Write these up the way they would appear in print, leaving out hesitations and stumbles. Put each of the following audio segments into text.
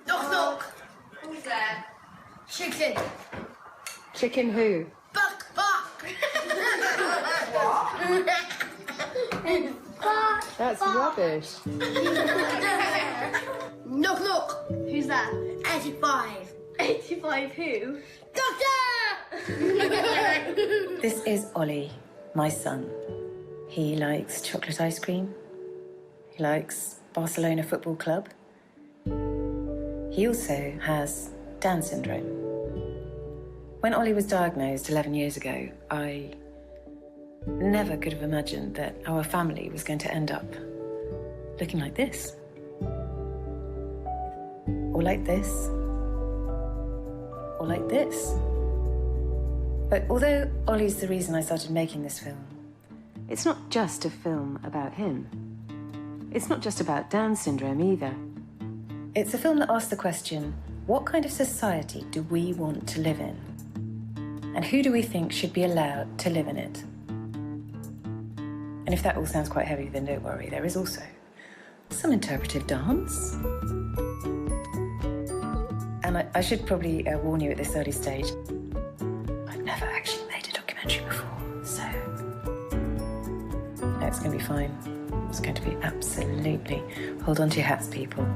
Knock, knock. Who's there? Chicken. Chicken who? Buck, buck. That's rubbish. Knock, knock. Who's that? 85. 85 who? Doctor! This is Ollie, my son. He likes chocolate ice cream. He likes Barcelona Football Club. He also has Down syndrome. When Ollie was diagnosed 11 years ago, I never could have imagined that our family was going to end up looking like this. Or like this. Or like this. But although Ollie's the reason I started making this film, it's not just a film about him. It's not just about Down syndrome either. It's a film that asks the question, what kind of society do we want to live in? And who do we think should be allowed to live in it? And if that all sounds quite heavy, then don't worry, there is also some interpretive dance. And I should probably warn you at this early stage, I've never actually made a documentary before, so no, it's going to be fine. It's going to be absolutely... Hold on to your hats, people.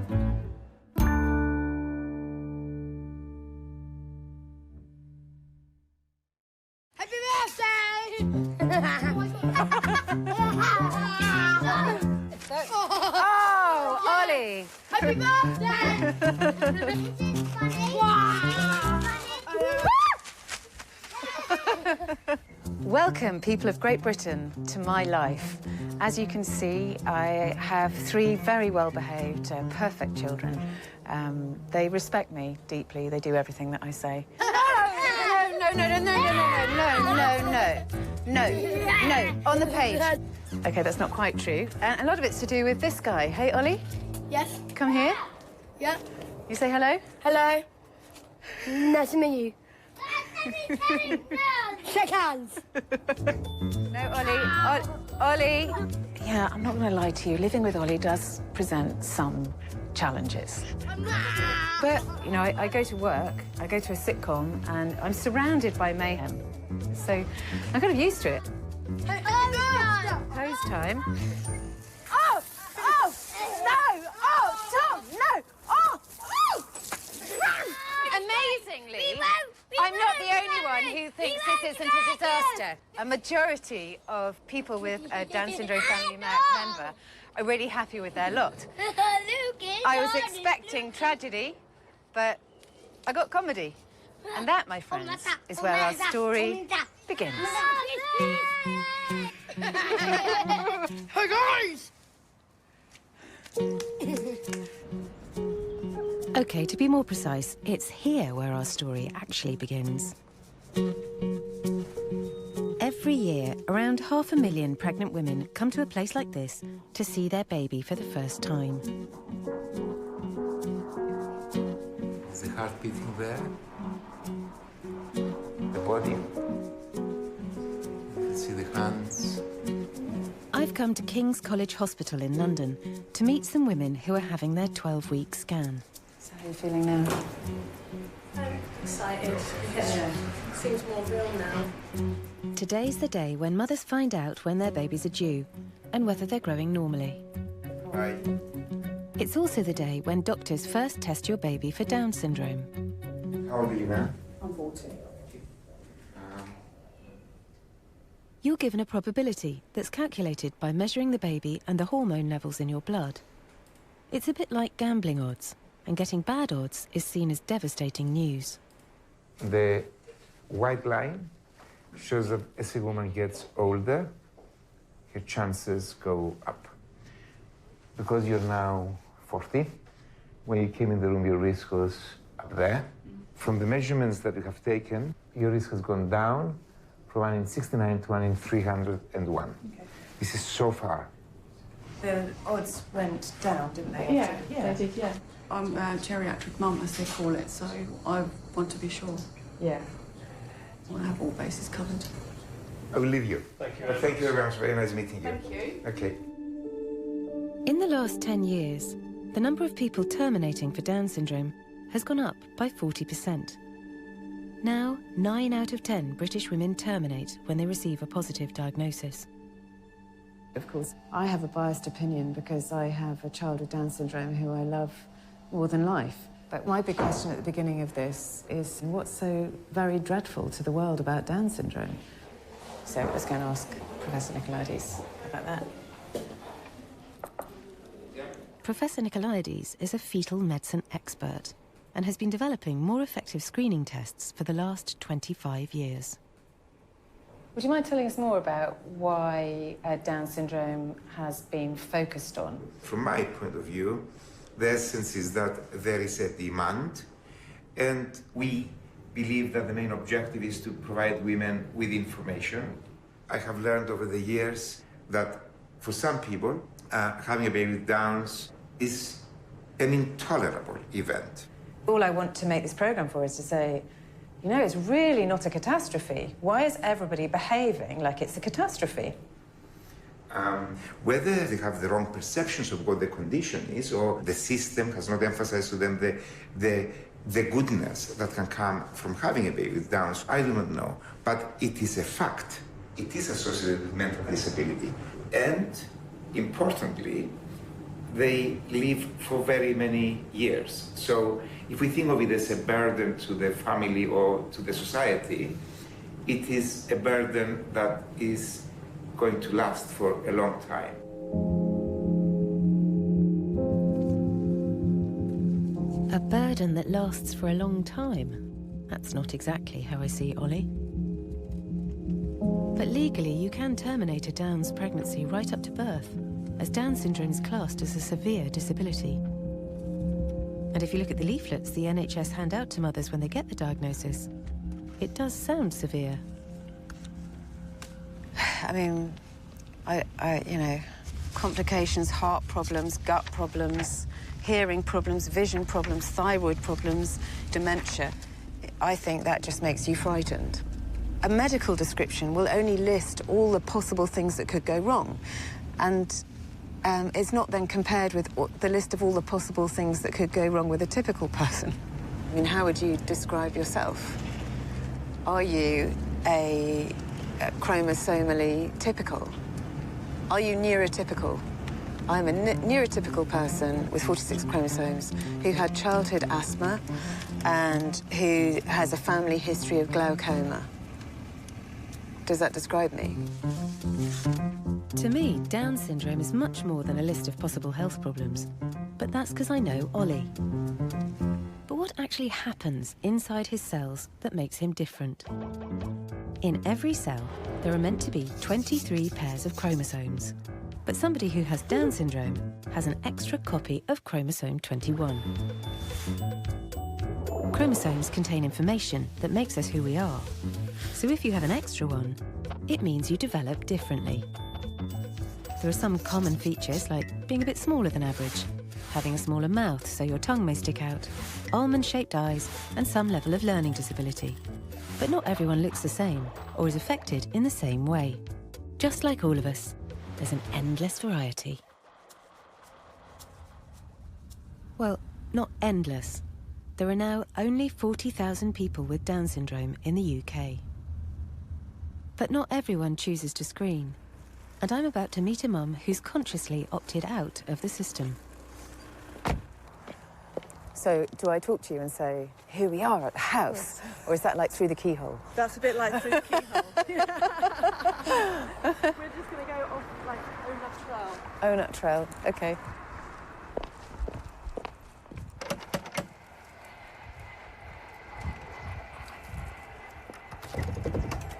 Happy birthday! Oh, Ollie! Happy birthday! Welcome, people of Great Britain, to my life. As you can see, I have 3 very well-behaved, perfect children. They respect me deeply. They do everything that I say. No, on the page. OK, that's not quite true. And a lot of it's to do with this guy. Hey, Ollie? Yes? Come here. Yeah? You say hello? Hello. Nice to meet you. Shake hands. No, Ollie. Ollie. Yeah, I'm not going to lie to you. Living with Ollie does present some challenges. But, you know, I go to work, I go to a sitcom, and I'm surrounded by mayhem. So I'm kind of used to it. Pose time. Oh! Oh! No! Oh! Tom! No! Oh! Oh! Amazingly, I'm not the only one who thinks this isn't a disaster. A majority of people with a Down syndrome family member are really happy with their lot. I was expecting tragedy, but I got comedy. And that, my friends, is where our story begins. Hey, guys! OK, to be more precise, it's here where our story actually begins. Every year, around 500,000 pregnant women come to a place like this to see their baby for the first time. Is the heart beating there? The body? You can see the hands. I've come to King's College Hospital in London to meet some women who are having their 12-week scan. So how are you feeling now? I'm excited. Yeah. Seems more real now. Today's the day when mothers find out when their babies are due and whether they're growing normally. Hi. It's also the day when doctors first test your baby for Down syndrome. How old are you now? I'm 40. You're given a probability that's calculated by measuring the baby and the hormone levels in your blood. It's a bit like gambling odds, and getting bad odds is seen as devastating news. The white line shows that as a woman gets older, her chances go up. Because you're now 40, when you came in the room, your risk was up there. From the measurements that you have taken, your risk has gone down from 1 in 69 to 1 in 301. Okay. This is so far. The odds went down, didn't they? Yeah, they did, yeah. I'm a geriatric mum, as they call it, so I want to be sure. Yeah. I want to have all bases covered. I will leave you. Thank you. Thank you very much. Very nice meeting you. Thank you. Okay. In the last 10 years, the number of people terminating for Down syndrome has gone up by 40%. Now, 9 out of 10 British women terminate when they receive a positive diagnosis. Of course, I have a biased opinion because I have a child with Down syndrome who I love more than life. But my big question at the beginning of this is, what's so very dreadful to the world about Down syndrome? So I was going to ask Professor Nicolaides about that. Professor Nicolaides is a fetal medicine expert and has been developing more effective screening tests for the last 25 years. Would you mind telling us more about why Down syndrome has been focused on? From my point of view, the essence is that there is a demand, and we believe that the main objective is to provide women with information. I have learned over the years that for some people, having a baby with Downs is an intolerable event. All I want to make this programme for is to say, you know, it's really not a catastrophe. Why is everybody behaving like it's a catastrophe? Whether they have the wrong perceptions of what the condition is, or the system has not emphasized to them the goodness that can come from having a baby with Downs, I do not know. But it is a fact. It is associated with mental disability. And, importantly, they live for very many years. So if we think of it as a burden to the family or to the society, it is a burden that is going to last for a long time. A burden that lasts for a long time? That's not exactly how I see Ollie. But legally, you can terminate a Down's pregnancy right up to birth, as Down syndrome is classed as a severe disability. And if you look at the leaflets the NHS hand out to mothers when they get the diagnosis, it does sound severe. I mean, you know, complications, heart problems, gut problems, hearing problems, vision problems, thyroid problems, dementia. I think that just makes you frightened. A medical description will only list all the possible things that could go wrong. And it's not then compared with the list of all the possible things that could go wrong with a typical person. I mean, how would you describe yourself? Are you a chromosomally typical? Are you neurotypical? I'm a neurotypical person with 46 chromosomes who had childhood asthma and who has a family history of glaucoma. Does that describe me? To me, Down syndrome is much more than a list of possible health problems. But that's because I know Ollie. But what actually happens inside his cells that makes him different? In every cell, there are meant to be 23 pairs of chromosomes. But somebody who has Down syndrome has an extra copy of chromosome 21. Chromosomes contain information that makes us who we are. So if you have an extra one, it means you develop differently. There are some common features like being a bit smaller than average, having a smaller mouth so your tongue may stick out, almond-shaped eyes, and some level of learning disability. But not everyone looks the same or is affected in the same way. Just like all of us, there's an endless variety. Well, not endless. There are now only 40,000 people with Down syndrome in the UK. But not everyone chooses to screen. And I'm about to meet a mum who's consciously opted out of the system. So, do I talk to you and say, here we are at the house? Yes. Or is that like through the keyhole? That's a bit like through the keyhole. We're just going to go off, like, Own Trail. Own Trail, OK.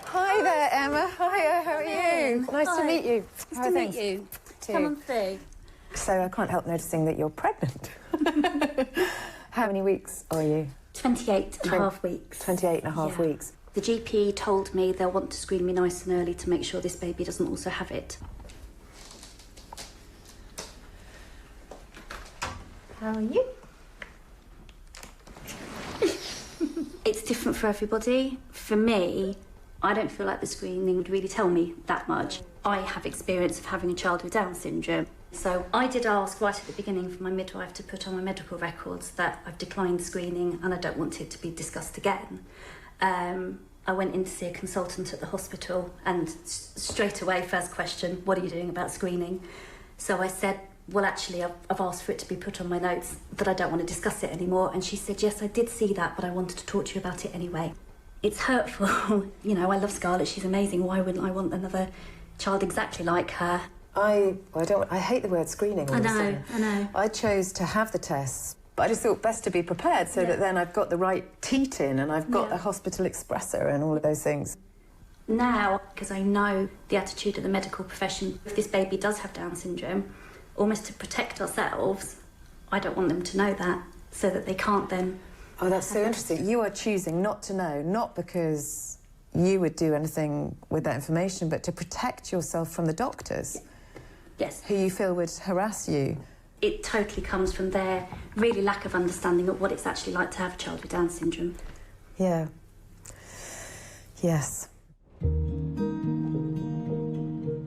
Hi there, Emma. Hiya, how are you? Nice to meet you. Nice to meet you. Come on through. So I can't help noticing that you're pregnant. How many weeks are you? 28 and a half weeks. 28 and a half weeks. The GP told me they'll want to screen me nice and early to make sure this baby doesn't also have it. How are you? It's different for everybody. For me, I don't feel like the screening would really tell me that much. I have experience of having a child with Down syndrome, So I did ask right at the beginning for my midwife to put on my medical records that I've declined screening and I don't want it to be discussed again. I went in to see a consultant at the hospital and straight away, first question, what are you doing about screening? So I said, well, actually, I've asked for it to be put on my notes that I don't want to discuss it anymore. And she said, yes, I did see that, but I wanted to talk to you about it anyway. It's hurtful. You know, I love Scarlett. She's amazing. Why wouldn't I want another child exactly like her? I hate the word screening. I know. I chose to have the tests, but I just thought best to be prepared so that then I've got the right teat in and I've got a hospital expressor and all of those things. Now, because I know the attitude of the medical profession, if this baby does have Down syndrome, almost to protect ourselves, I don't want them to know that, so that they can't then... Oh, that's so interesting. You are choosing not to know, not because you would do anything with that information, but to protect yourself from the doctors. Yes. Who you feel would harass you. It totally comes from their really lack of understanding of what it's actually like to have a child with Down syndrome. Yeah. Yes.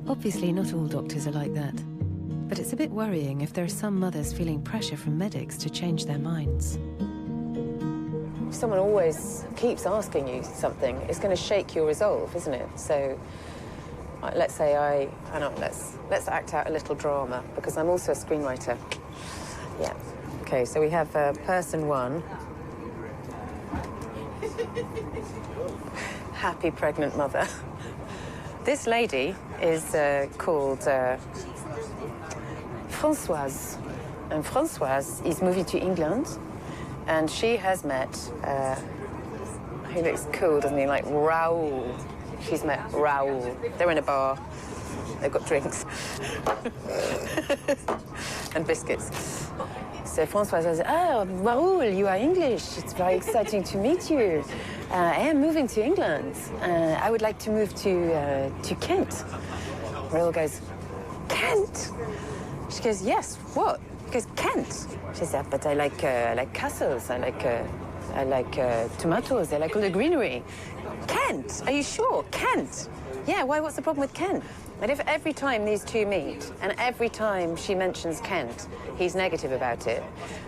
Obviously, not all doctors are like that. But it's a bit worrying if there are some mothers feeling pressure from medics to change their minds. If someone always keeps asking you something, it's going to shake your resolve, isn't it? So, let's say let's act out a little drama, because I'm also a screenwriter. Yeah. Okay, so we have person one. Happy pregnant mother. This lady is called Françoise. And Françoise is moving to England, and she has met, he looks cool, doesn't he, like Raoul. She's met Raoul. They're in a bar. They've got drinks. And biscuits. So Françoise says, oh, Raoul, you are English. It's very exciting to meet you. I am moving to England. I would like to move to Kent. Raoul goes, Kent? She goes, yes, what? He goes, Kent. She says, but I like castles. I like tomatoes. I like all the greenery. Kent? Are you sure? Kent? Yeah, why? What's the problem with Kent? And if every time these two meet, and every time she mentions Kent, he's negative about it,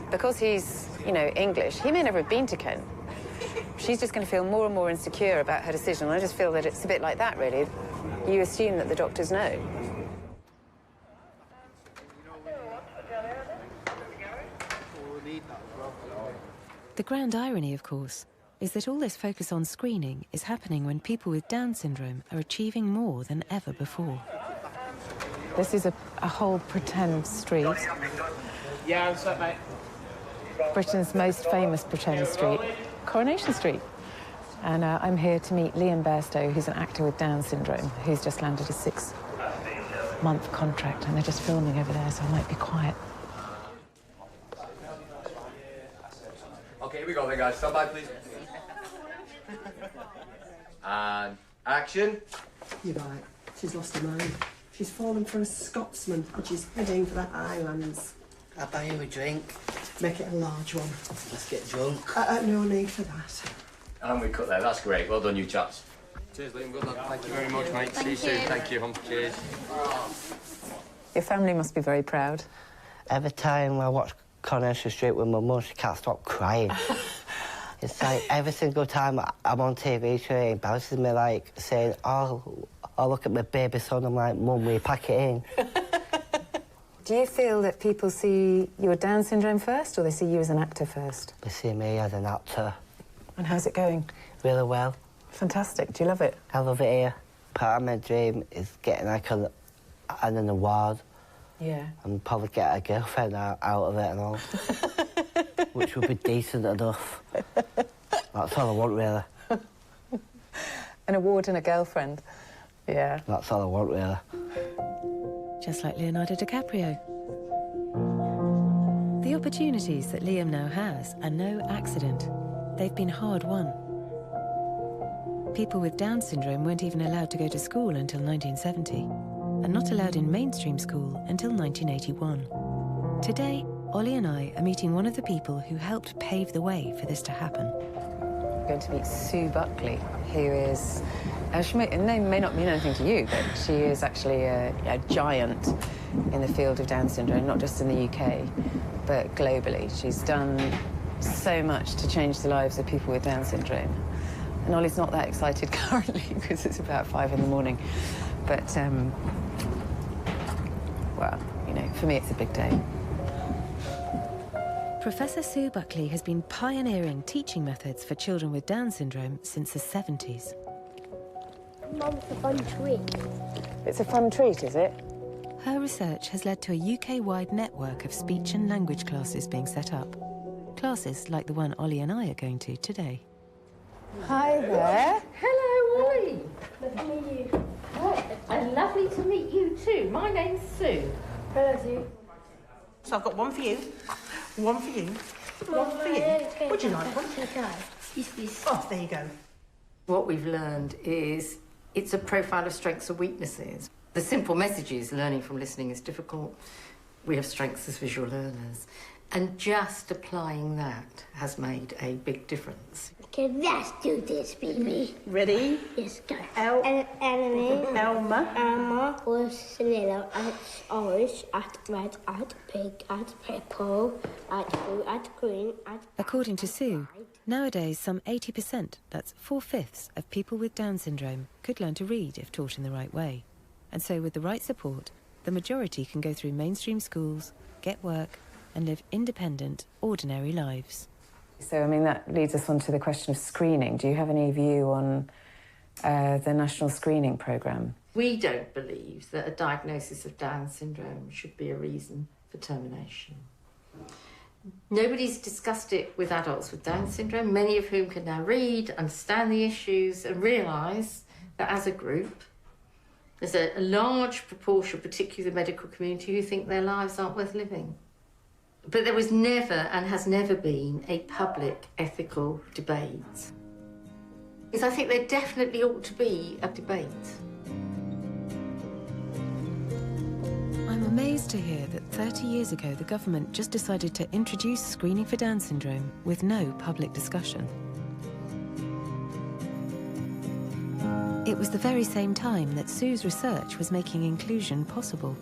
because he's, you know, English, he may never have been to Kent. She's just going to feel more and more insecure about her decision. I just feel that it's a bit like that, really. You assume that the doctors know. The grand irony, of course, is that all this focus on screening is happening when people with Down syndrome are achieving more than ever before. This is a whole pretend street. Yeah, what's up, mate? Britain's most famous pretend street, Coronation Street. And I'm here to meet Liam Bairstow, who's an actor with Down syndrome, who's just landed a 6-month contract, and they're just filming over there, so I might be quiet. Okay, here we go then, guys. Stand by, please. And action. You're right. She's lost her mind. She's fallen for a Scotsman and she's heading for the Highlands. I'll buy you a drink. Make it a large one. Let's get drunk. No need for that. And we cut there. That's great. Well done, you chaps. Cheers, Liam. Good luck. Thank you very much, mate. See you soon. Thank you. Cheers. Your family must be very proud. Every time I watch Coronation Street with my mum, she can't stop crying. It's like every single time I'm on TV, she embarrasses me, like saying, oh, look at my baby son. I'm like, Mum, will you pack it in? Do you feel that people see your Down syndrome first, or they see you as an actor first? They see me as an actor. And how's it going? Really well. Fantastic. Do you love it? I love it here. Part of my dream is getting like an award. Yeah. And probably get a girlfriend out of it and all. Which would be decent enough. That's all I want, really. An award and a girlfriend. Yeah. That's all I want, really. Just like Leonardo DiCaprio. The opportunities that Liam now has are no accident. They've been hard won. People with Down syndrome weren't even allowed to go to school until 1970, and not allowed in mainstream school until 1981. Today, Ollie and I are meeting one of the people who helped pave the way for this to happen. We're going to meet Sue Buckley, who is... her name may not mean anything to you, but she is actually a giant in the field of Down syndrome, not just in the UK, but globally. She's done so much to change the lives of people with Down syndrome. And Ollie's not that excited currently because it's about 5 in the morning. But, well, you know, for me it's a big day. Professor Sue Buckley has been pioneering teaching methods for children with Down syndrome since the 70s. Mum's a fun treat. It's a fun treat, is it? Her research has led to a UK-wide network of speech and language classes being set up. Classes like the one Ollie and I are going to today. Hi there. Hello, Ollie. Nice to meet you. And lovely to meet you too. My name's Sue. Hello, Sue. So I've got one for you, one for you, one for you. Would you like one? Yes. Oh, there you go. What we've learned is it's a profile of strengths and weaknesses. The simple message is learning from listening is difficult. We have strengths as visual learners. And just applying that has made a big difference. Okay, let's do this, baby. Ready? Yes, go. Elma. Alma was little at orange, at red, at pink, at purple, at blue, at green, at... According to Sue, nowadays some 80%, that's 4/5 of people with Down syndrome, could learn to read if taught in the right way. And so with the right support, the majority can go through mainstream schools, get work, and live independent, ordinary lives. So, I mean, that leads us on to the question of screening. Do you have any view on the national screening programme? We don't believe that a diagnosis of Down syndrome should be a reason for termination. Nobody's discussed it with adults with Down syndrome, many of whom can now read, understand the issues and realise that as a group, there's a large proportion, particularly the medical community, who think their lives aren't worth living. But there was never and has never been a public ethical debate. Because I think there definitely ought to be a debate. I'm amazed to hear that 30 years ago the government just decided to introduce screening for Down syndrome with no public discussion. It was the very same time that Sue's research was making inclusion possible.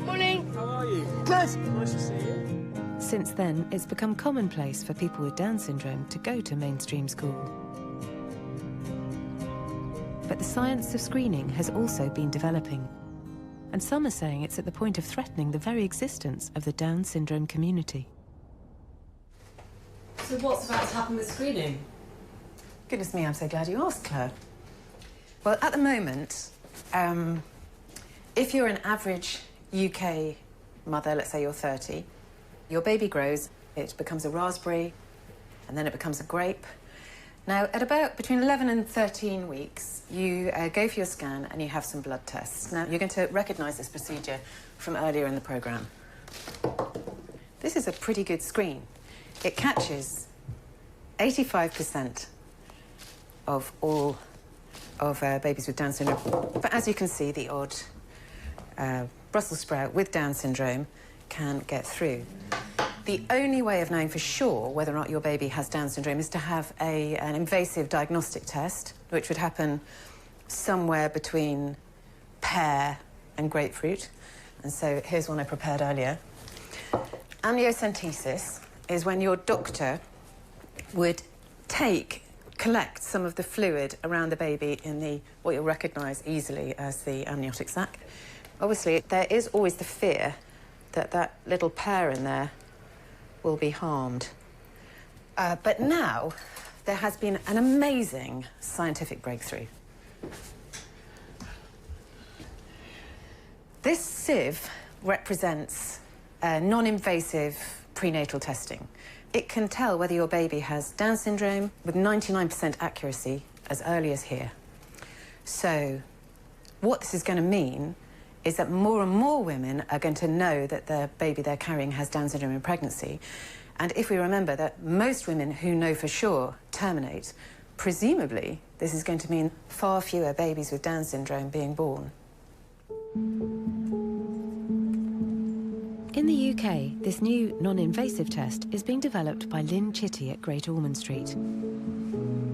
Morning. How are you? Good. Nice to see you. Since then, it's become commonplace for people with Down syndrome to go to mainstream school. But the science of screening has also been developing. And some are saying it's at the point of threatening the very existence of the Down syndrome community. So what's about to happen with screening? Goodness me, I'm so glad you asked, Claire. Well, at the moment, if you're an average UK mother, let's say you're 30, your baby grows, it becomes a raspberry, and then it becomes a grape. Now, at about between 11 and 13 weeks, you go for your scan and you have some blood tests. Now, you're going to recognise this procedure from earlier in the programme. This is a pretty good screen. It catches 85% of all of babies with Down syndrome. But as you can see, the odd Brussels sprout with Down syndrome can get through. The only way of knowing for sure whether or not your baby has Down syndrome is to have an invasive diagnostic test, which would happen somewhere between pear and grapefruit. And so here's one I prepared earlier. Amniocentesis is when your doctor would collect some of the fluid around the baby in the, what you'll recognise easily as the amniotic sac. Obviously, there is always the fear that that little pear in there will be harmed. But now, there has been an amazing scientific breakthrough. This sieve represents non-invasive prenatal testing. It can tell whether your baby has Down syndrome with 99% accuracy as early as here. So, what this is going to mean is that more and more women are going to know that their baby they're carrying has Down syndrome in pregnancy. And if we remember that most women who know for sure terminate, presumably this is going to mean far fewer babies with Down syndrome being born. In the UK, this new non-invasive test is being developed by Lynn Chitty at Great Ormond Street.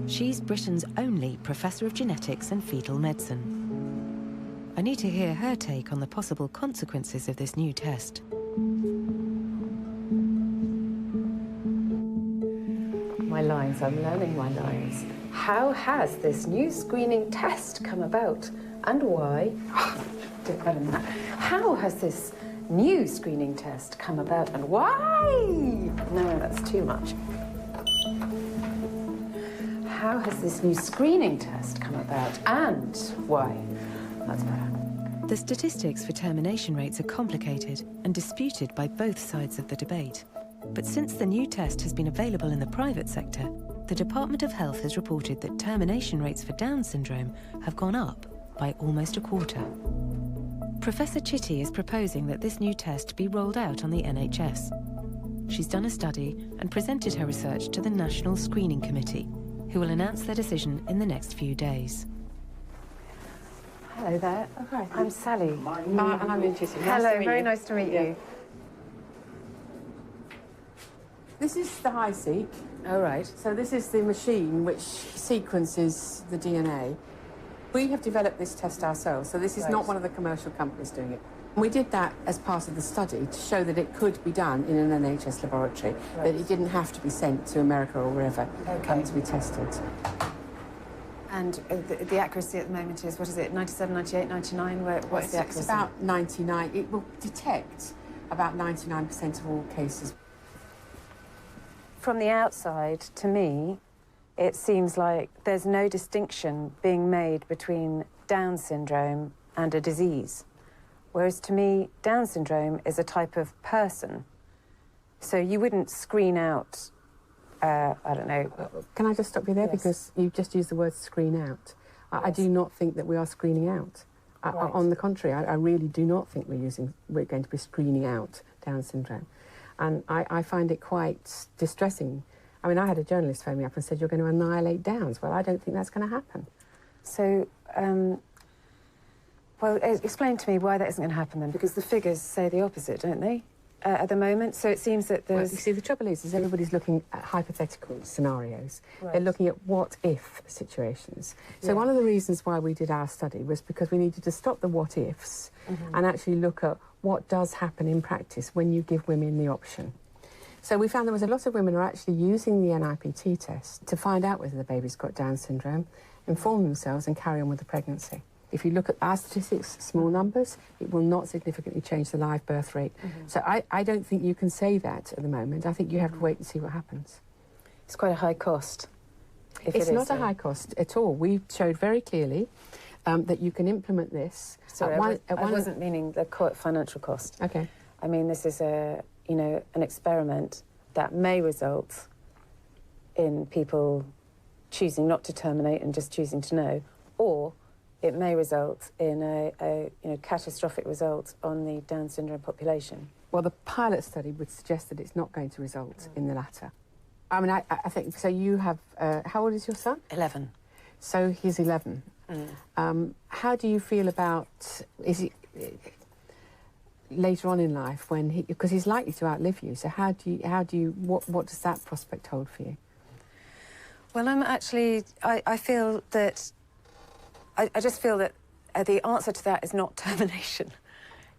She's Britain's only Professor of Genetics and Fetal Medicine. I need to hear her take on the possible consequences of this new test. My lines, I'm learning my lines. How has this new screening test come about and why? Do better than that. How has this new screening test come about and why? No, that's too much. How has this new screening test come about and why? That's better. The statistics for termination rates are complicated and disputed by both sides of the debate. But since the new test has been available in the private sector, the Department of Health has reported that termination rates for Down syndrome have gone up by almost a quarter. Professor Chitty is proposing that this new test be rolled out on the NHS. She's done a study and presented her research to the National Screening Committee, who will announce their decision in the next few days. Hello there. Okay. I'm Sally. And I'm interested. Hello, very nice to meet you. This is the HiSeq. Oh, right. So this is the machine which sequences the DNA. We have developed this test ourselves, so this is not one of the commercial companies doing it. We did that as part of the study to show that it could be done in an NHS laboratory, that it didn't have to be sent to America or wherever to be tested. And the accuracy at the moment is, what is it, 97, 98, 99? What's the accuracy? It's about 99. It will detect about 99% of all cases. From the outside, to me, it seems like there's no distinction being made between Down syndrome and a disease. Whereas to me, Down syndrome is a type of person. So you wouldn't screen out, I don't know. Can I just stop you there? Yes. Because you've just used the word screen out. I do not think that we are screening out. On the contrary, I really do not think we're going to be screening out Down syndrome. And I find it quite distressing. I mean, I had a journalist phone me up and said, you're going to annihilate Downs. Well, I don't think that's going to happen. So, well, explain to me why that isn't going to happen then, because the figures say the opposite, don't they, at the moment? So it seems that there's... Well, you see, the trouble is everybody's looking at hypothetical scenarios. Right. They're looking at what-if situations. So one of the reasons why we did our study was because we needed to stop the what-ifs and actually look at what does happen in practice when you give women the option. So we found there was a lot of women who are actually using the NIPT test to find out whether the baby's got Down syndrome, inform themselves and carry on with the pregnancy. If you look at our statistics, small numbers, it will not significantly change the live birth rate. So I don't think you can say that at the moment. I think you have to wait and see what happens. It's quite a high cost. It's not a high cost at all. We showed very clearly that you can implement this. Sorry, I wasn't meaning the financial cost. Okay. I mean, this is an experiment that may result in people choosing not to terminate and just choosing to know, or it may result in a catastrophic result on the Down syndrome population. Well, the pilot study would suggest that it's not going to result in the latter. I mean, I think, so you have, how old is your son? 11. So he's 11. How do you feel about, is he, later on in life when because he's likely to outlive you, so what does that prospect hold for you? Well, I feel that, I just feel that the answer to that is not termination.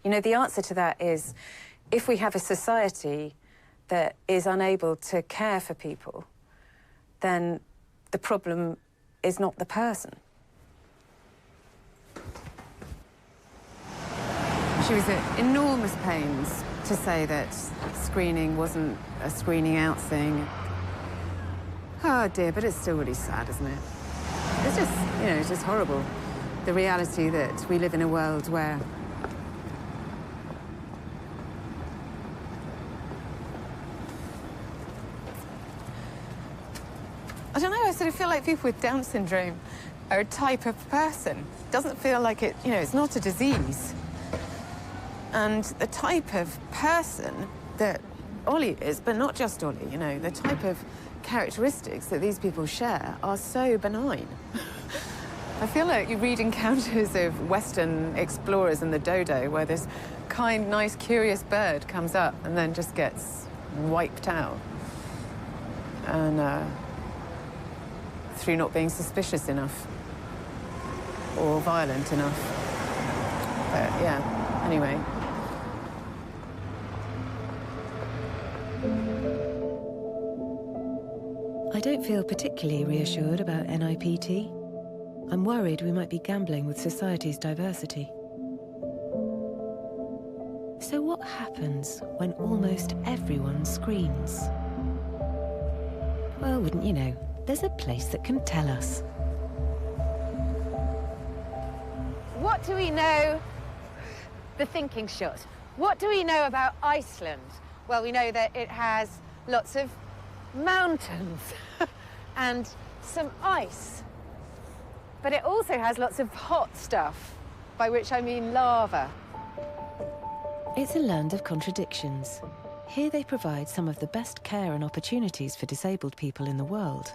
You know, the answer to that is, if we have a society that is unable to care for people, then the problem is not the person. She was at enormous pains to say that screening wasn't a screening out thing. Oh dear, but it's still really sad, isn't it? It's just, it's just horrible. The reality that we live in a world where I don't know, I sort of feel like people with Down syndrome are a type of person. It doesn't feel like it, it's not a disease. And the type of person that Ollie is, but not just Ollie, the type of characteristics that these people share are so benign. I feel like you read encounters of Western explorers in the dodo, where this kind, nice, curious bird comes up and then just gets wiped out. And through not being suspicious enough or violent enough. But yeah, anyway. I don't feel particularly reassured about NIPT. I'm worried we might be gambling with society's diversity. So what happens when almost everyone screens? Well, wouldn't you know, there's a place that can tell us. What do we know? The thinking shot. What do we know about Iceland? Well, we know that it has lots of mountains and some ice. But it also has lots of hot stuff, by which I mean lava. It's a land of contradictions. Here they provide some of the best care and opportunities for disabled people in the world.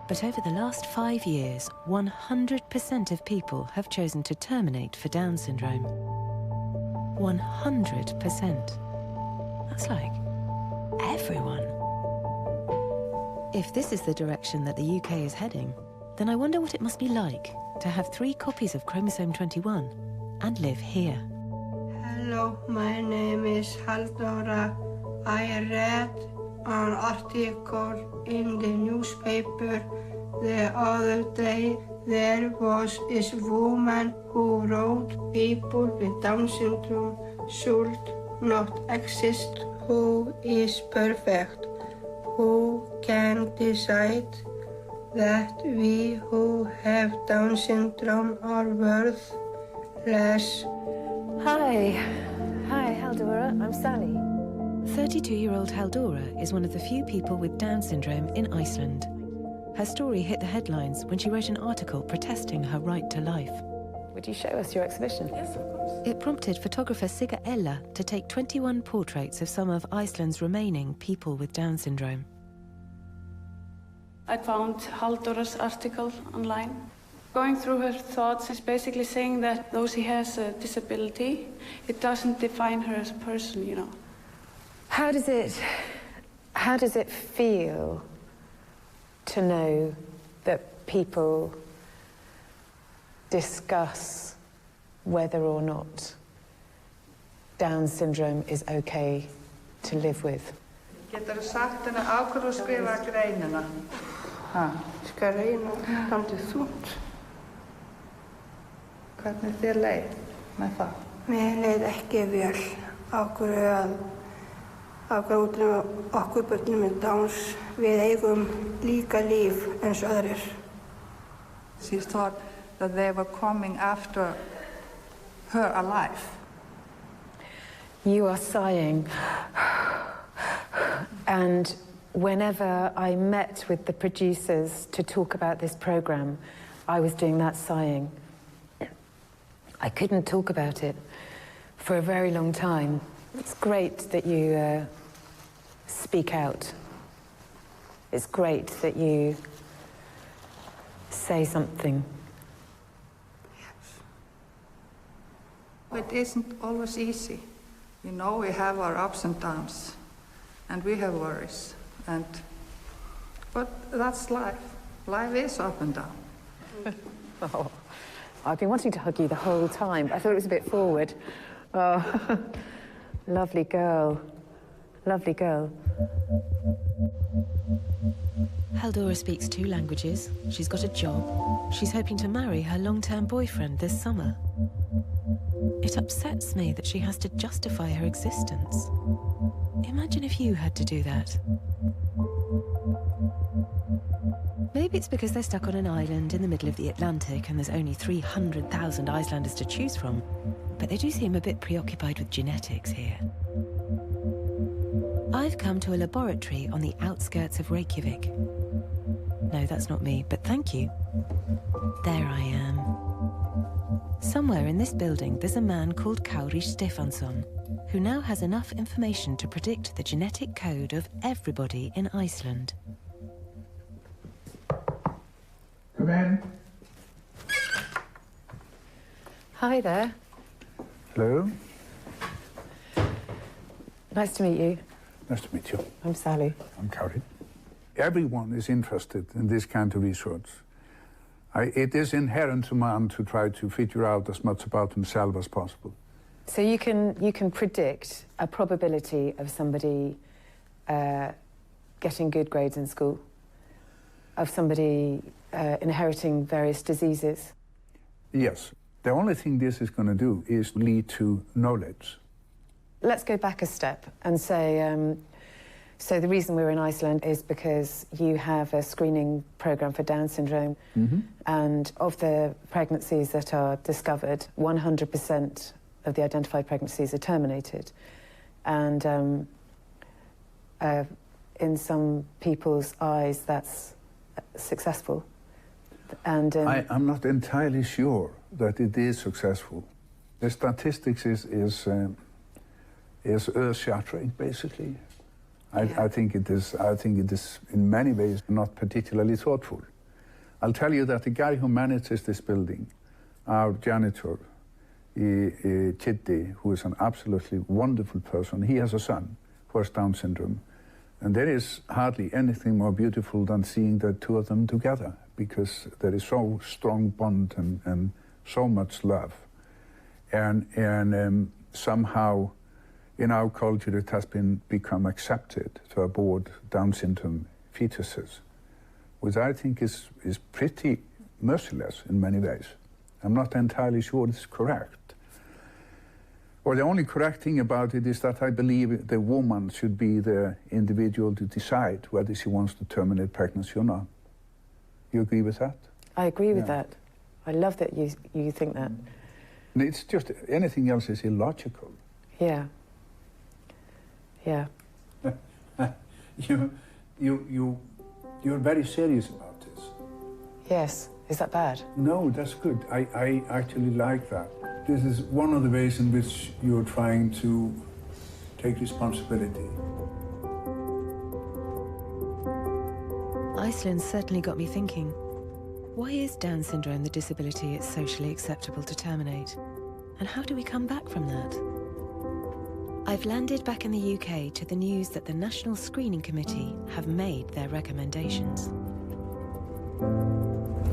But over the last 5 years, 100% of people have chosen to terminate for Down syndrome. 100%. That's like everyone. If this is the direction that the UK is heading, then I wonder what it must be like to have 3 copies of chromosome 21 and live here. Hello, my name is Halldóra. I read an article in the newspaper the other day. There was this woman who wrote people with Down syndrome should not exist. Who is perfect? Who can decide that we who have Down syndrome are worth less? Hi, Halldóra, I'm Sally. 32-year-old Halldóra is one of the few people with Down syndrome in Iceland. Her story hit the headlines when she wrote an article protesting her right to life. Would you show us your exhibition? Yes, of course. It prompted photographer Sigga Ella to take 21 portraits of some of Iceland's remaining people with Down syndrome. I found Halldóra's article online. Going through her thoughts is basically saying that though she has a disability, it doesn't define her as a person, you know. How does it feel to know that people discuss whether or not Down syndrome is okay to live with? Geturðu sagt henni á hverju skrifa greinina? Skal reyna dálítið þungt. Hvernig þér leið með það? Mér leið ekki vel á hverju útrúm okkur börnum með Downs. Við eigum líka líf eins og aðrir. She thought that they were coming after her alive. You are sighing. And whenever I met with the producers to talk about this program, I was doing that sighing. I couldn't talk about it for a very long time. It's great that you speak out. It's great that you say something. It isn't always easy. You know, we have our ups and downs, and we have worries. But that's life. Life is up and down. Oh, I've been wanting to hug you the whole time. I thought it was a bit forward. Oh, lovely girl. Lovely girl. Halldóra speaks 2 languages, she's got a job, she's hoping to marry her long-term boyfriend this summer. It upsets me that she has to justify her existence. Imagine if you had to do that. Maybe it's because they're stuck on an island in the middle of the Atlantic and there's only 300,000 Icelanders to choose from, but they do seem a bit preoccupied with genetics here. I've come to a laboratory on the outskirts of Reykjavik. No, that's not me, but thank you. There I am. Somewhere in this building, there's a man called Kári Stefánsson, who now has enough information to predict the genetic code of everybody in Iceland. Come in. Hi there. Hello. Nice to meet you. Nice to meet you. I'm Sally. I'm Cowrie. Everyone is interested in this kind of research. It is inherent to man to try to figure out as much about himself as possible. So you can predict a probability of somebody getting good grades in school, of somebody inheriting various diseases? Yes. The only thing this is going to do is lead to knowledge. Let's go back a step and say, so the reason we're in Iceland is because you have a screening program for Down syndrome, and of the pregnancies that are discovered, 100% of the identified pregnancies are terminated. And in some people's eyes, that's successful. And I'm not entirely sure that it is successful. The statistics is earth-shattering, basically. I think it is. I think it is in many ways not particularly thoughtful. I'll tell you that the guy who manages this building, our janitor, Kitty, who is an absolutely wonderful person, he has a son who has Down syndrome, and there is hardly anything more beautiful than seeing the two of them together, because there is so strong bond and so much love, and somehow in our culture it has become accepted to abort Down syndrome fetuses, which I think is pretty merciless in many ways. I'm not entirely sure it's correct. Or the only correct thing about it is that I believe the woman should be the individual to decide whether she wants to terminate pregnancy or not. You agree with that? I agree with that. I love that you think that. It's just, anything else is illogical. Yeah. Yeah. You're very serious about this. Yes. Is that bad? No, that's good. I actually like that. This is one of the ways in which you're trying to take responsibility. Iceland certainly got me thinking. Why is Down syndrome the disability it's socially acceptable to terminate? And how do we come back from that? I've landed back in the UK to the news that the National Screening Committee have made their recommendations.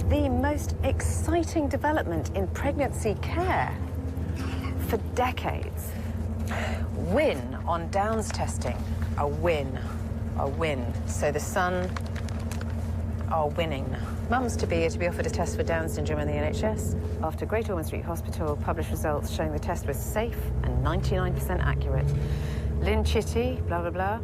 The most exciting development in pregnancy care for decades. Win on Downs testing. A win. A win. So the Sun are winning. Mums-to-be are to be offered a test for Down syndrome in the NHS. After Great Ormond Street Hospital published results showing the test was safe and 99% accurate. Lynn Chitty, blah, blah, blah.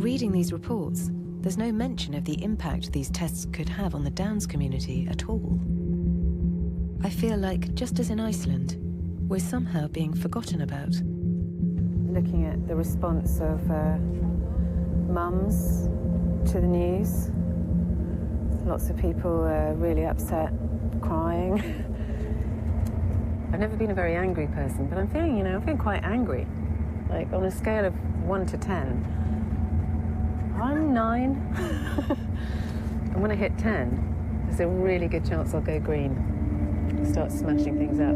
Reading these reports, there's no mention of the impact these tests could have on the Downs community at all. I feel like, just as in Iceland, we're somehow being forgotten about. Looking at the response of mums to the news, lots of people really upset, crying. I've never been a very angry person, but I'm feeling, I'm feeling quite angry. Like, on a scale of 1 to 10, I'm 9. And when I hit 10, there's a really good chance I'll go green. Start smashing things up.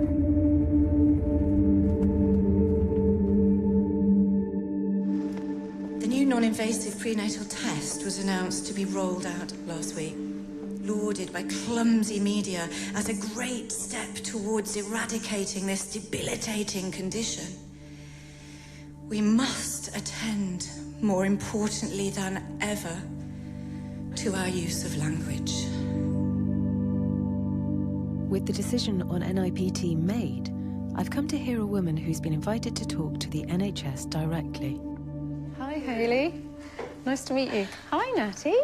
The new non-invasive prenatal test was announced to be rolled out last week, lauded by clumsy media as a great step towards eradicating this debilitating condition. We must attend, more importantly than ever, to our use of language. With the decision on NIPT made, I've come to hear a woman who's been invited to talk to the NHS directly. Hi, Hayley. Nice to meet you. Hi, Natty.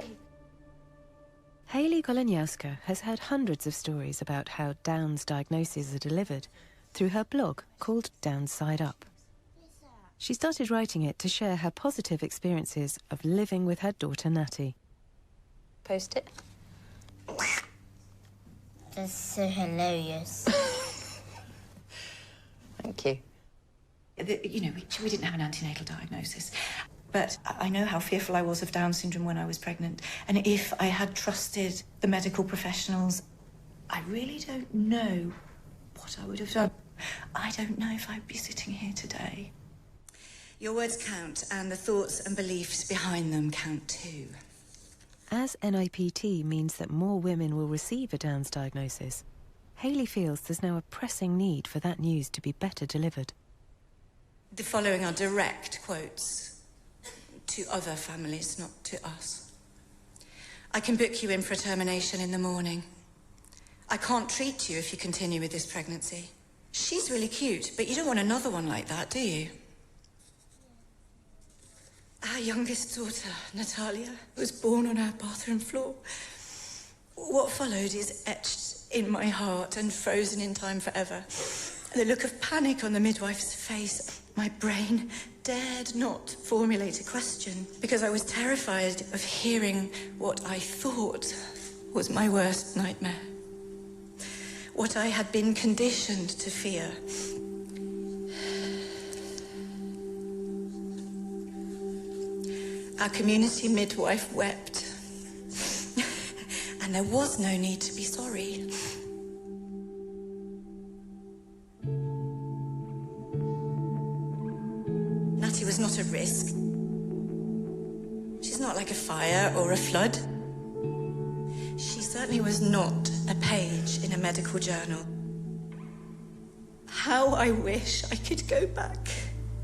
Hayley Goleniowska has heard hundreds of stories about how Down's diagnoses are delivered through her blog called Down's Side Up. She started writing it to share her positive experiences of living with her daughter Natty. Post it. That's so hilarious. Thank you. We didn't have an antenatal diagnosis, but I know how fearful I was of Down syndrome when I was pregnant, and if I had trusted the medical professionals, I really don't know what I would have done. I don't know if I'd be sitting here today. Your words count, and the thoughts and beliefs behind them count too. As NIPT means that more women will receive a Down's diagnosis, Hayley feels there's now a pressing need for that news to be better delivered. The following are direct quotes to other families, not to us. I can book you in for a termination in the morning. I can't treat you if you continue with this pregnancy. She's really cute, but you don't want another one like that, do you? Our youngest daughter, Natalia, was born on our bathroom floor. What followed is etched in my heart and frozen in time forever. The look of panic on the midwife's face. My brain dared not formulate a question because I was terrified of hearing what I thought was my worst nightmare. What I had been conditioned to fear. Our community midwife wept. And there was no need to be sorry. Natty was not a risk. She's not like a fire or a flood. She certainly was not a page in a medical journal. How I wish I could go back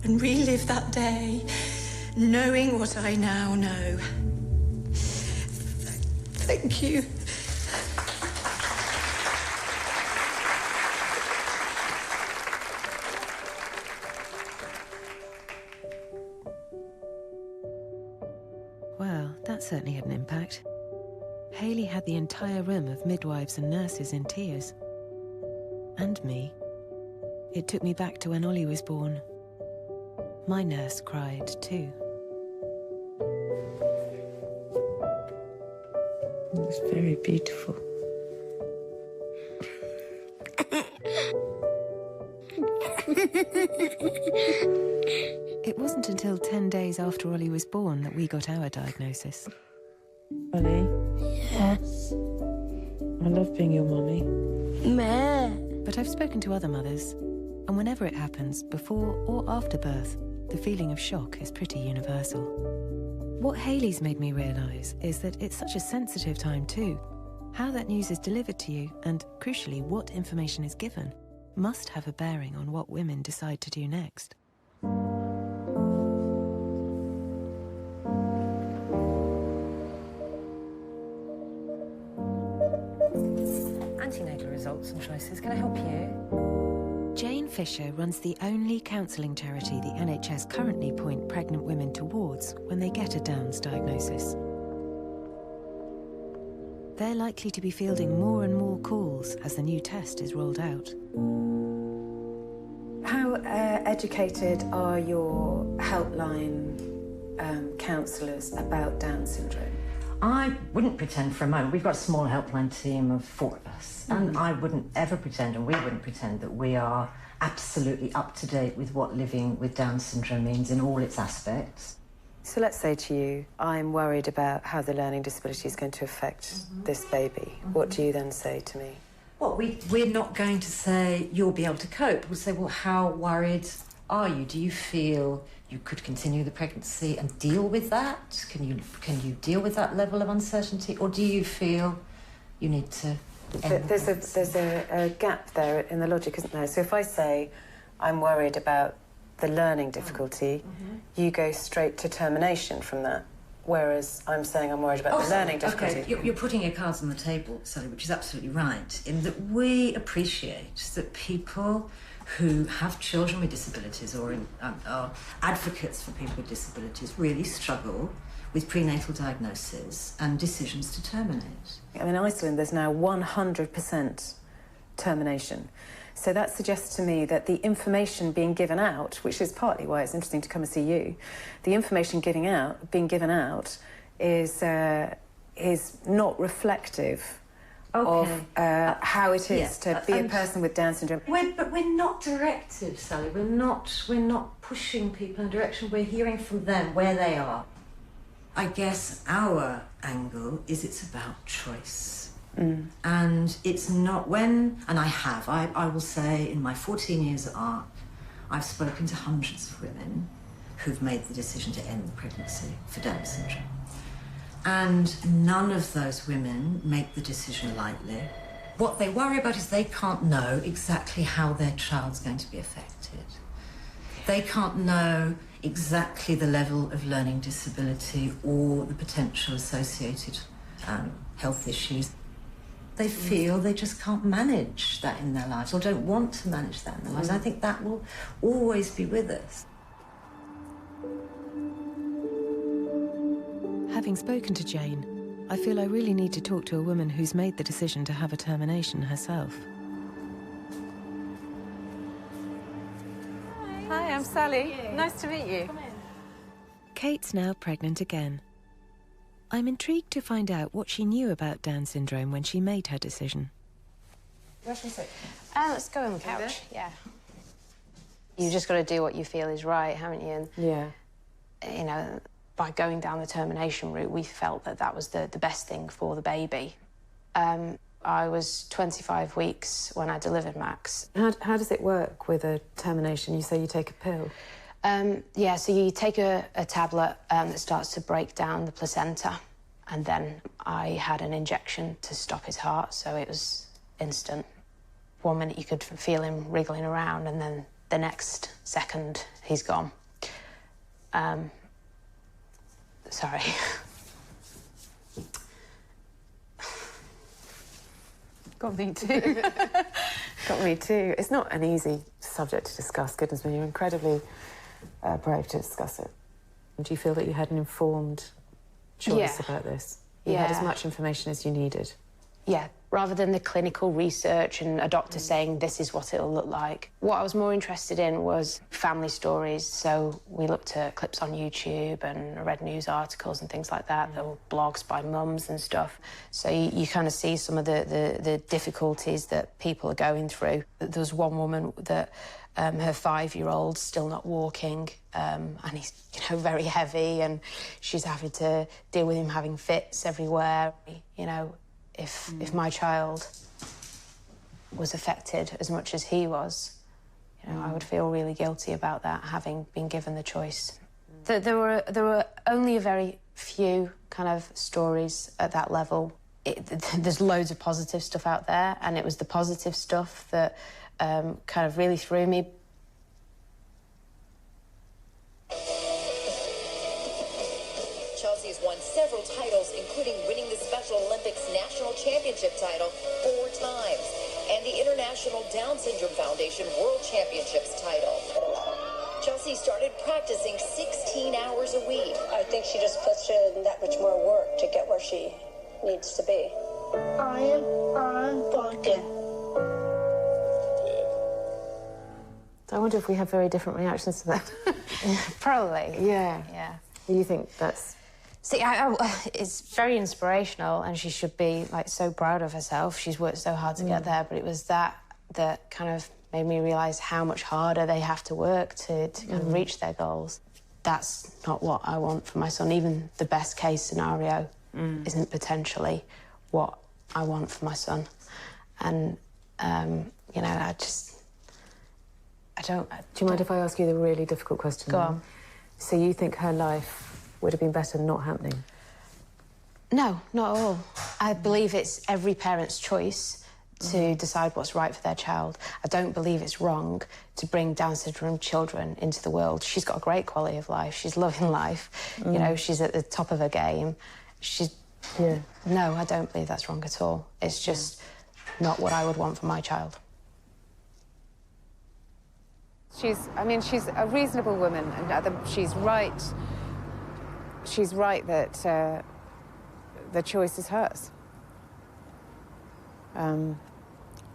and relive that day, knowing what I now know. Thank you. Well, that certainly had an impact. Hayley had the entire room of midwives and nurses in tears. And me. It took me back to when Ollie was born. My nurse cried too. It was very beautiful. It wasn't until 10 days after Ollie was born that we got our diagnosis. Ollie? Yes? I love being your mummy. Meh. But I've spoken to other mothers, and whenever it happens, before or after birth, the feeling of shock is pretty universal. What Hayley's made me realise is that it's such a sensitive time too. How that news is delivered to you, and crucially what information is given, must have a bearing on what women decide to do next. Antenatal results and choices. Can I help you? Jane Fisher runs the only counselling charity the NHS currently point pregnant women towards when they get a Down's diagnosis. They're likely to be fielding more and more calls as the new test is rolled out. How educated are your helpline counsellors about Down syndrome? I wouldn't pretend for a moment. We've got a small helpline team of 4 of us, and I wouldn't ever pretend, and we wouldn't pretend, that we are absolutely up to date with what living with Down syndrome means in all its aspects. So let's say to you, I'm worried about how the learning disability is going to affect this baby. What do you then say to me? Well, we're not going to say, you'll be able to cope. We'll say, well, how worried are you? Do you feel you could continue the pregnancy and deal with that? Can you deal with that level of uncertainty? Or do you feel you need to end There's a gap there in the logic, isn't there? So if I say, I'm worried about the learning difficulty, you go straight to termination from that. Whereas I'm saying I'm worried about the learning difficulty. Okay, you're putting your cards on the table, Sally, which is absolutely right, in that we appreciate that people who have children with disabilities or are advocates for people with disabilities really struggle with prenatal diagnosis and decisions to terminate. In Iceland, there's now 100% termination. So that suggests to me that the information being given out, which is partly why it's interesting to come and see you, the information being given out is not reflective of how it is to be a person with Down syndrome. But we're not directed, Sally. We're not pushing people in a direction. We're hearing from them where they are. I guess our angle is it's about choice. And it's not when, and I will say in my 14 years at ARC, I've spoken to hundreds of women who've made the decision to end the pregnancy for Down syndrome. And none of those women make the decision lightly. What they worry about is they can't know exactly how their child's going to be affected. They can't know exactly the level of learning disability or the potential associated health issues. They feel they just can't manage that in their lives or don't want to manage that in their lives. I think that will always be with us. Having spoken to Jane, I feel I really need to talk to a woman who's made the decision to have a termination herself. Hi, I'm Sally. Nice to meet you. Kate's now pregnant again. I'm intrigued to find out what she knew about Down syndrome when she made her decision. Where should we sit? Let's go on the couch, yeah. You've just got to do what you feel is right, haven't you? And, yeah. You know, by going down the termination route, we felt that that was the best thing for the baby. I was 25 weeks when I delivered Max. How does it work with a termination? You say you take a pill? Yeah, so you take a tablet that starts to break down the placenta, and then I had an injection to stop his heart, so it was instant. 1 minute you could feel him wriggling around, and then the next second he's gone. Sorry. Got me too. Got me too. It's not an easy subject to discuss, goodness me. You're incredibly brave to discuss it. Do you feel that you had an informed choice about this? You had as much information as you needed? Yeah, rather than the clinical research and a doctor saying this is what it'll look like. What I was more interested in was family stories, so we looked at clips on YouTube and read news articles and things like that. There were blogs by mums and stuff. So you kind of see some of the difficulties that people are going through. There was one woman that her 5-year-old's still not walking, and he's, you know, very heavy, and she's having to deal with him having fits everywhere, you know. If my child was affected as much as he was, you know, I would feel really guilty about that, having been given the choice. There were only a very few kind of stories at that level. There's loads of positive stuff out there, and it was the positive stuff that kind of really threw me. Chelsea's won several titles, including winning the Special Olympics National Championship title 4 times and the International Down Syndrome Foundation World Championships title. Chelsea started practicing 16 hours a week. I think she just puts in that much more work to get where she needs to be. I'm talking. I wonder if we have very different reactions to that. Probably. Yeah. Yeah. You think that's... See, it's very inspirational, and she should be, like, so proud of herself. She's worked so hard to get there, but it was that kind of made me realise how much harder they have to work to kind of reach their goals. That's not what I want for my son. Even the best-case scenario isn't potentially what I want for my son. And, you know, I don't... Do you mind if I ask you the really difficult question? Go on. So you think her life would have been better not happening? No, not at all. I believe it's every parent's choice to decide what's right for their child. I don't believe it's wrong to bring Down syndrome children into the world. She's got a great quality of life. She's loving life. You know, she's at the top of her game. No, I don't believe that's wrong at all. It's just not what I would want for my child. She's a reasonable woman, and she's right. She's right that the choice is hers.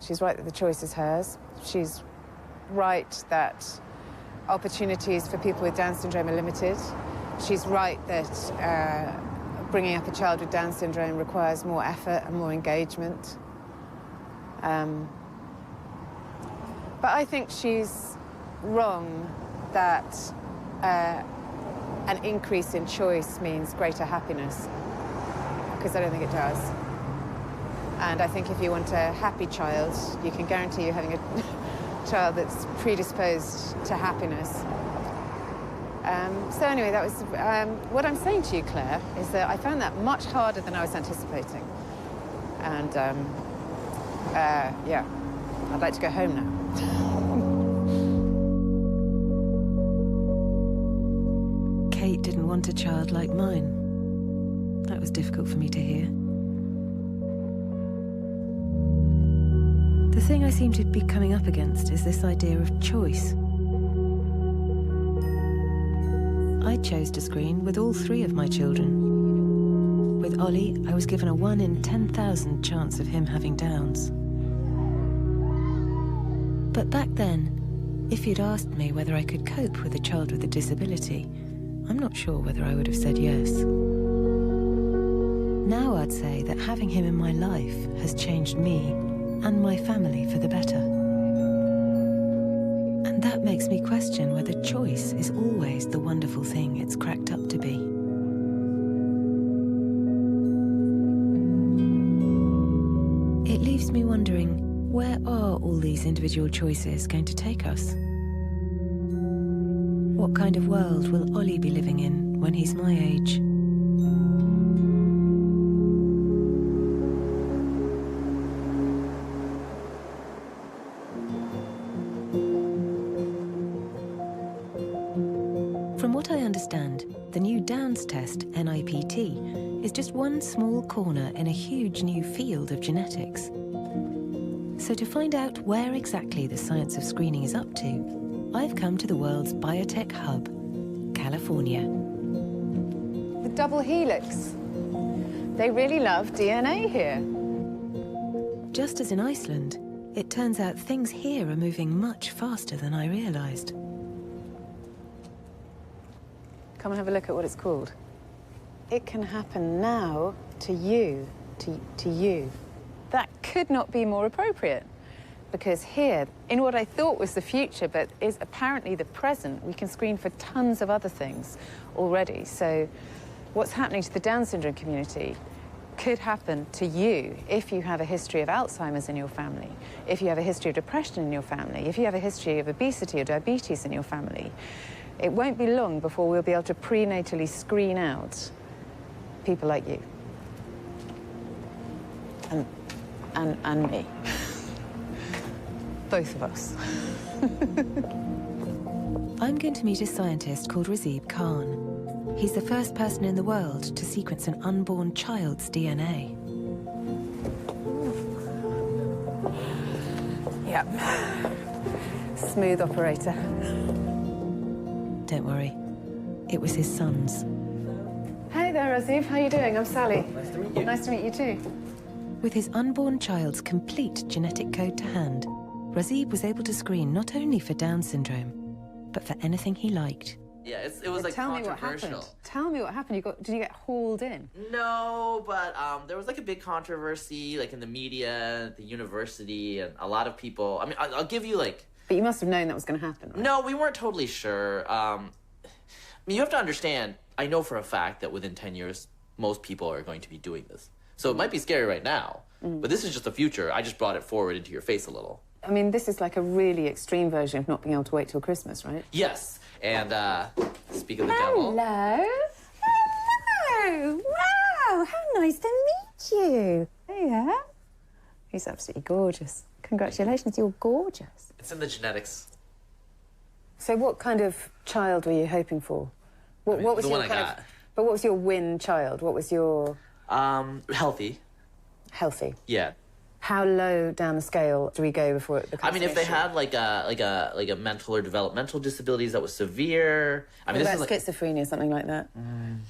She's right that the choice is hers. She's right that opportunities for people with Down syndrome are limited. She's right that bringing up a child with Down syndrome requires more effort and more engagement. But I think she's wrong that an increase in choice means greater happiness, because I don't think it does. And I think if you want a happy child, you can guarantee you're having a child that's predisposed to happiness. So anyway, that was what I'm saying to you, Claire, is that I found that much harder than I was anticipating. And yeah, I'd like to go home now. Kate didn't want a child like mine. That was difficult for me to hear. The thing I seem to be coming up against is this idea of choice. I chose to screen with all 3 of my children. With Ollie, I was given a 1 in 10,000 chance of him having Downs. But back then, if you'd asked me whether I could cope with a child with a disability, I'm not sure whether I would have said yes. Now I'd say that having him in my life has changed me and my family for the better. And that makes me question whether choice is always the wonderful thing it's cracked up to be. It leaves me wondering, where are all these individual choices going to take us? What kind of world will Ollie be living in when he's my age? From what I understand, the new Downs test, NIPT, is just one small corner in a huge new field of genetics. So to find out where exactly the science of screening is up to, I've come to the world's biotech hub, California. The double helix. They really love DNA here. Just as in Iceland, it turns out things here are moving much faster than I realized. Come and have a look at what it's called. It can happen now to you, to you. That could not be more appropriate. Because here, in what I thought was the future, but is apparently the present, we can screen for tons of other things already. So what's happening to the Down syndrome community could happen to you if you have a history of Alzheimer's in your family, if you have a history of depression in your family, if you have a history of obesity or diabetes in your family. It won't be long before we'll be able to prenatally screen out people like you. And me. Both of us. I'm going to meet a scientist called Razib Khan. He's the first person in the world to sequence an unborn child's DNA. Yep. Smooth operator. Don't worry, it was his son's. Hey there, Razib. How are you doing? I'm Sally. Nice to meet you. Nice to meet you too. With his unborn child's complete genetic code to hand, Razib was able to screen not only for Down syndrome, but for anything he liked. Yeah, it was like controversial. Tell me what happened. Did you get hauled in? No, but there was like a big controversy, like in the media, the university, and a lot of people. I mean, I'll give you like. But you must have known that was going to happen, right? No, we weren't totally sure. I mean, you have to understand. I know for a fact that within 10 years, most people are going to be doing this. So it might be scary right now, but this is just the future. I just brought it forward into your face a little. I mean, this is like a really extreme version of not being able to wait till Christmas, right? Yes, and speak of the devil. Hello. Hello. Wow, how nice to meet you. Yeah. He's absolutely gorgeous. Congratulations, you're gorgeous. It's in the genetics. So what kind of child were you hoping for? What was the your one I got. But what was your win child? What was your... Healthy. Healthy? Yeah. How low down the scale do we go before it becomes I mean, if they had like a mental or developmental disabilities that was severe. I mean, what this about is schizophrenia, something like that,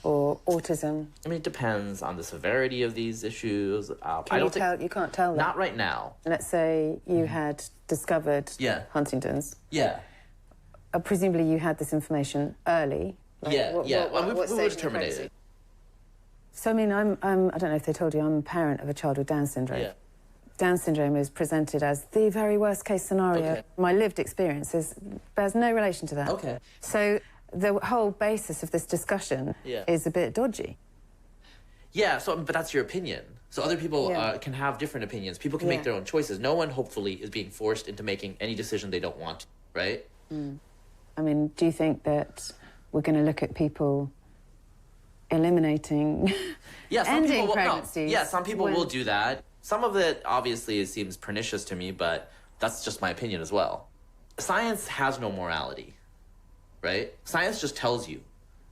or autism. I mean, it depends on the severity of these issues. You can't tell that. Not right now. Let's say you had discovered Huntington's. Yeah. Presumably, you had this information early. Like, we would terminate it. So I mean, I don't know if they told you, I'm a parent of a child with Down syndrome. Yeah. Down syndrome is presented as the very worst case scenario. Okay. My lived experience bears no relation to that. Okay. So the whole basis of this discussion is a bit dodgy. Yeah, but that's your opinion. So other people can have different opinions. People can make their own choices. No one, hopefully, is being forced into making any decision they don't want, right? I mean, do you think that we're going to look at people eliminating ending pregnancies? Some people will do that. Some of it, obviously, it seems pernicious to me, but that's just my opinion as well. Science has no morality, right? Science just tells you.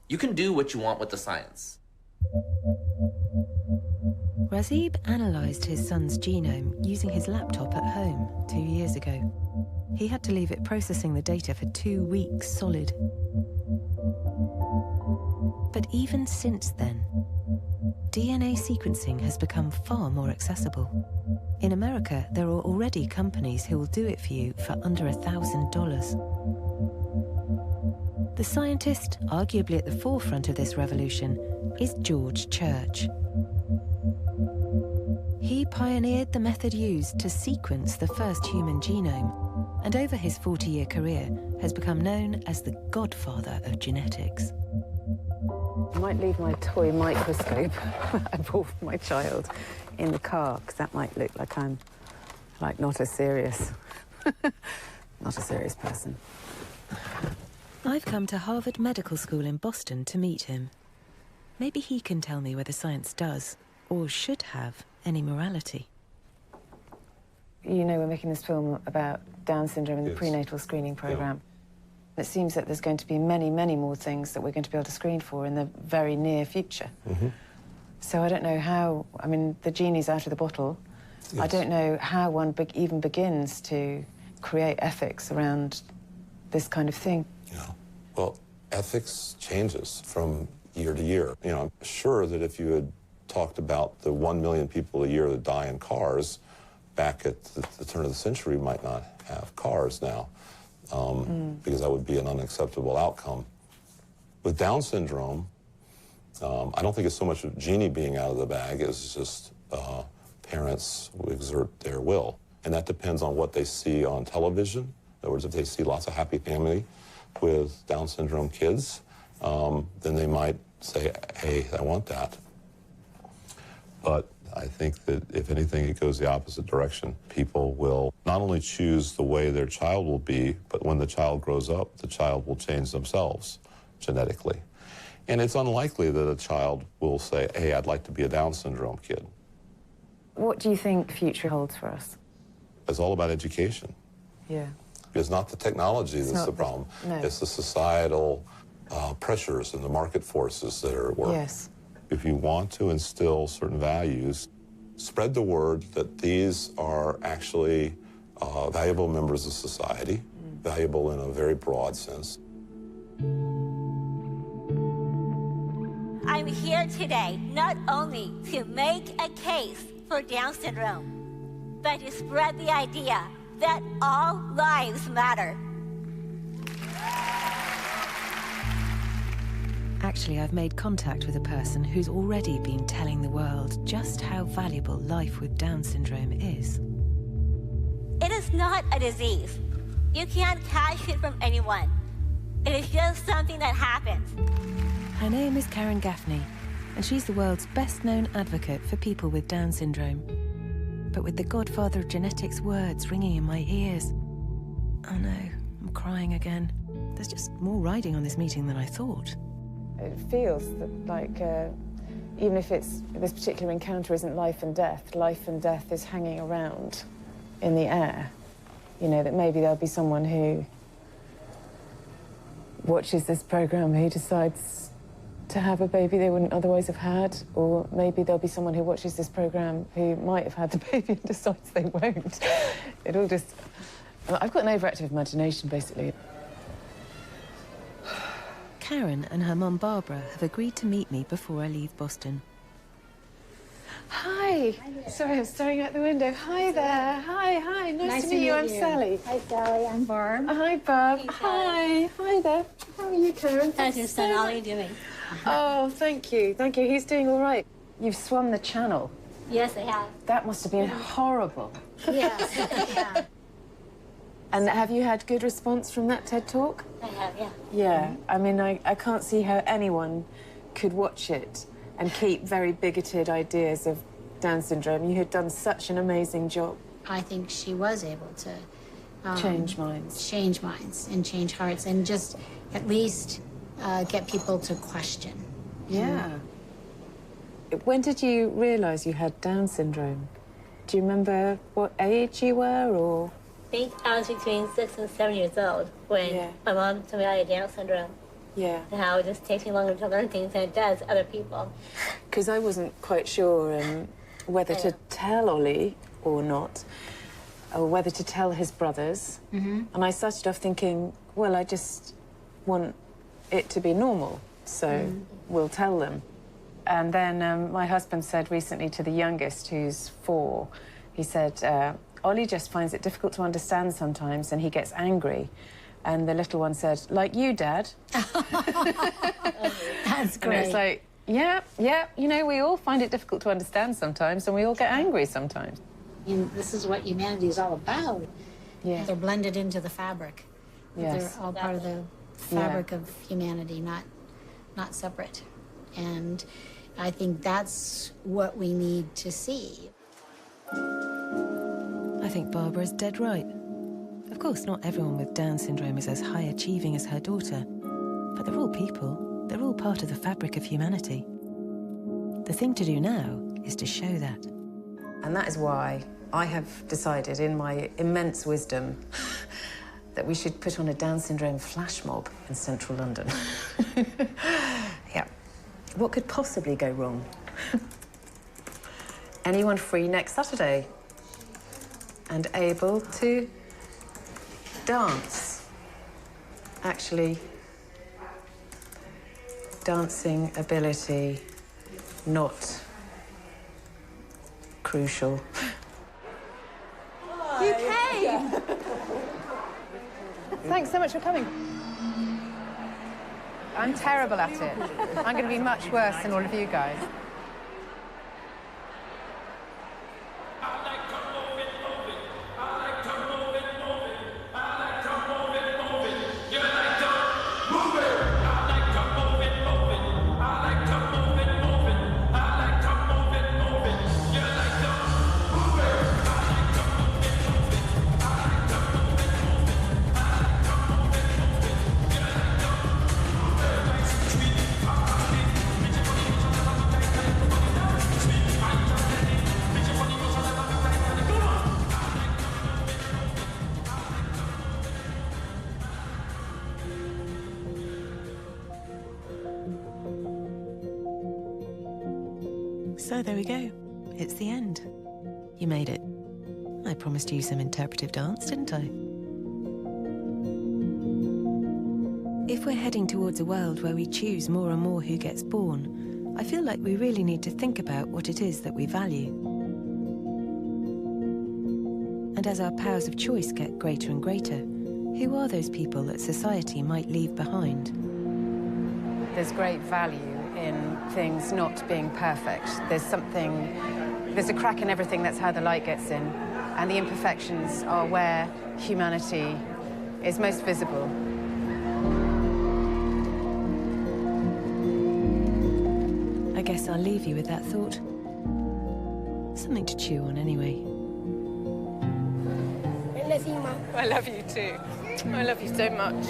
You can do what you want with the science. Razib analysed his son's genome using his laptop at home 2 years ago. He had to leave it processing the data for 2 weeks solid. But even since then, DNA sequencing has become far more accessible. In America, there are already companies who will do it for you for under $1,000. The scientist, arguably at the forefront of this revolution, is George Church. He pioneered the method used to sequence the first human genome, and over his 40-year career has become known as the godfather of genetics. I might leave my toy microscope I bought for my child in the car, because that might look like I'm not a serious person. I've come to Harvard Medical School in Boston to meet him. Maybe he can tell me whether science does, or should have, any morality. You know, we're making this film about Down syndrome and the prenatal screening program. It seems that there's going to be many, many more things that we're going to be able to screen for in the very near future. So I don't know how, I mean, the genie's out of the bottle. I don't know how one even begins to create ethics around this kind of thing. Well, ethics changes from year to year. You know, I'm sure that if you had talked about the 1 million people a year that die in cars back at the turn of the century, we might not have cars now, because that would be an unacceptable outcome. With Down syndrome, I don't think it's so much of genie being out of the bag as just parents who exert their will. And that depends on what they see on television. In other words, if they see lots of happy family with Down syndrome kids, then they might say, hey, I want that. But I think that if anything, it goes the opposite direction. People will not only choose the way their child will be, but when the child grows up, the child will change themselves genetically. And it's unlikely that a child will say, hey, I'd like to be a Down syndrome kid. What do you think future holds for us? It's all about education. Yeah. It's not the technology that's the problem. No. It's the societal pressures and the market forces that are at work. Yes. If you want to instill certain values, spread the word that these are actually valuable members of society, valuable in a very broad sense. I'm here today not only to make a case for Down syndrome, but to spread the idea that all lives matter. Actually, I've made contact with a person who's already been telling the world just how valuable life with Down syndrome is. It is not a disease. You can't catch it from anyone. It is just something that happens. Her name is Karen Gaffney, and she's the world's best-known advocate for people with Down syndrome. But with the godfather of genetics words ringing in my ears, oh no, I'm crying again. There's just more riding on this meeting than I thought. It feels that, like, even if this particular encounter isn't life and death is hanging around in the air. You know, that maybe there'll be someone who watches this program who decides to have a baby they wouldn't otherwise have had, or maybe there'll be someone who watches this program who might have had the baby and decides they won't. It all just... I've got an overactive imagination, basically. Karen and her mum Barbara have agreed to meet me before I leave Boston. Hi. Sorry, I'm staring out the window. Hi there. Hi. Nice to meet you. I'm Sally. Hi, Sally. I'm Barb. Hi, Barb. Hi. Hi there. How are you, Karen? How's your son Ollie doing? Oh, thank you. Thank you. He's doing all right. You've swum the channel. Yes, I have. That must have been horrible. Yes, yeah. And have you had good response from that TED Talk? I have, yeah. Yeah. I mean, I can't see how anyone could watch it and keep very bigoted ideas of Down syndrome. You had done such an amazing job. I think she was able to change minds. Change minds and change hearts and just at least get people to question. Yeah. When did you realise you had Down syndrome? Do you remember what age you were, or...? I think I was between 6 and 7 years old when my mom told me I had Down syndrome. Yeah. And how it just takes me longer to learn things than it does other people. Because I wasn't quite sure whether to tell Ollie or not, or whether to tell his brothers. And I started off thinking, well, I just want it to be normal, so we'll tell them. And then my husband said recently to the youngest, who's 4, he said, Ollie just finds it difficult to understand sometimes and he gets angry. And the little one said, like you, Dad. That's great. And it's like, yeah, you know, we all find it difficult to understand sometimes and we all get angry sometimes. And this is what humanity is all about. Yeah. They're blended into the fabric. Yes. They're all part of the fabric of humanity, not separate. And I think that's what we need to see. I think Barbara's dead right. Of course, not everyone with Down syndrome is as high-achieving as her daughter, but they're all people. They're all part of the fabric of humanity. The thing to do now is to show that. And that is why I have decided, in my immense wisdom, that we should put on a Down syndrome flash mob in central London. Yeah. What could possibly go wrong? Anyone free next Saturday? And able to dance? Actually, dancing ability, not crucial. You came! Thanks so much for coming. I'm terrible at it. I'm going to be much worse than all of you guys. So there we go. It's the end. You made it. I promised you some interpretive dance, didn't I? If we're heading towards a world where we choose more and more who gets born, I feel like we really need to think about what it is that we value. And as our powers of choice get greater and greater, who are those people that society might leave behind? There's great value in things not being perfect. There's a crack in everything, that's how the light gets in. And the imperfections are where humanity is most visible. I guess I'll leave you with that thought. Something to chew on anyway. I love you, Mom. I love you too. I love you so much.